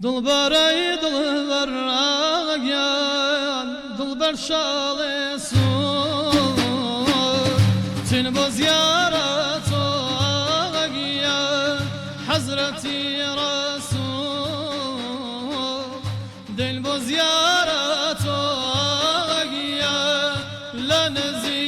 دلبرای دلبر آگیان دلبر شال سود تن بزیارت آگیان حضرتی رسول دل بزیارت آگیان لنزی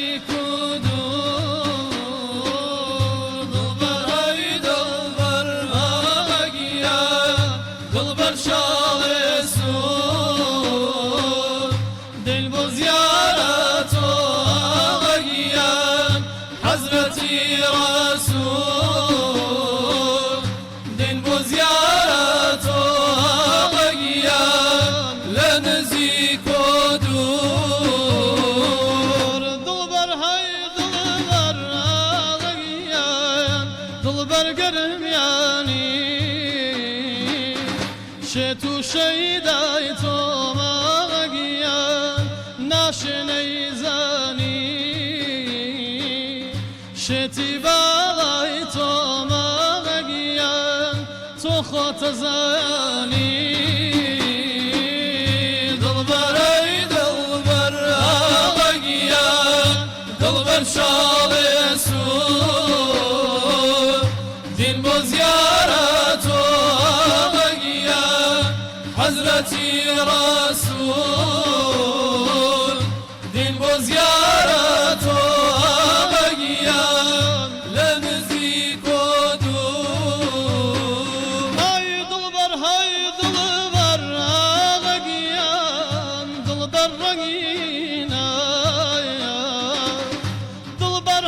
شتو شیدای تو ماگیان ناشنی زنی شتی بالای تو ماگیان تو خود زنی دلبرای دلبر آگیان دلبر شال سود دین بزیارت حضرتی رسول دین بزیارت آگیان لنزیک و دور های دلبر آگیان دلبر رنگین دلبر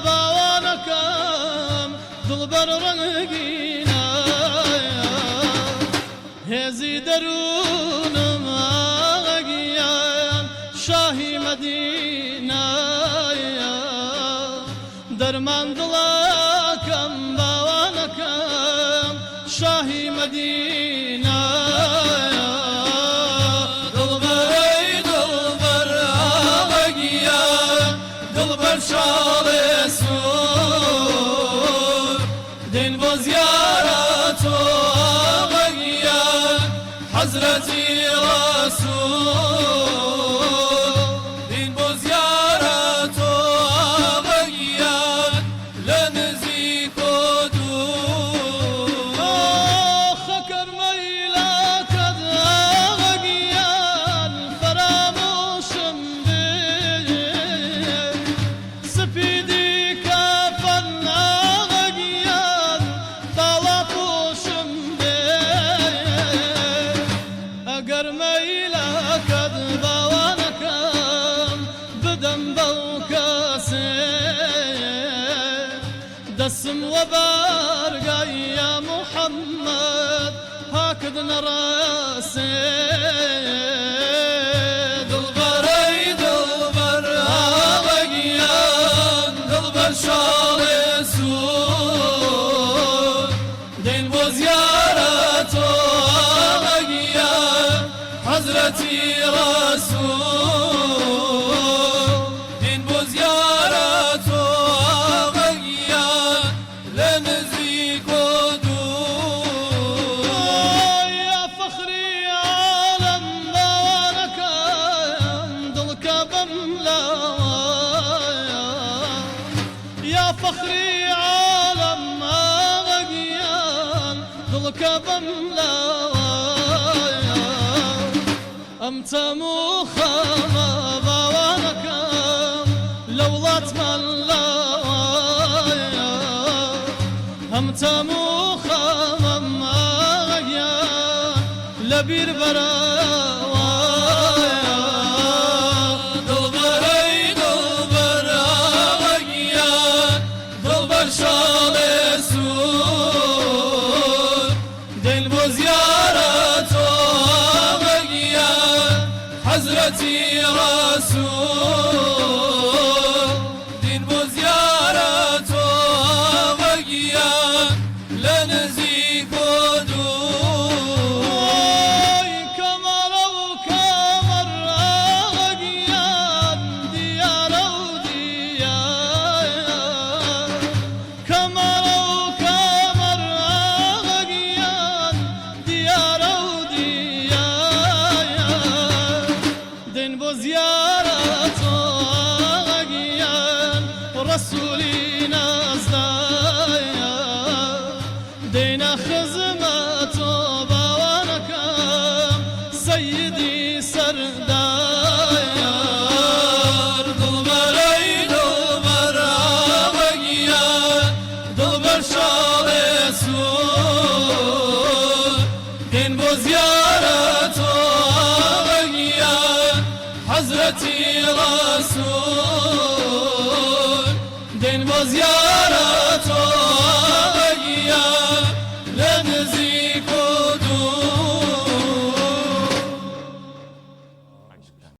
باوانکم دلبر رنگین هزی درونم آگیان شاهی مدینه درمان دلکم باوانکم شاهی مدینه دلبرای دلبر آگیان دلبر شال سود دین بزیارت حضرتی رسول دین بزیارت آگیان لنزیک و دور خکر میلکت آگیان فراموشم بید سپیدی کفن آگیان بالا پوشم اگر میلکت باوانکم بدم بوکسی دسم و برگای یا محمد هاکد نراسی دلبرای دلبر آگیان دلبر شال سود دین بزیارت حضرتی رسول دین بزیارت آگیان لنزیک و دور یا فخری عالم باوانکم دلکبم لوایا یا فخری عالم آگیان دلکبم لوایا أمت مخما باوانكم لولات من لايا أمت مخما مايا لبير برايا دلبري دلبر آگیان دلبر شال سود دل بزیارت حضرتی رسول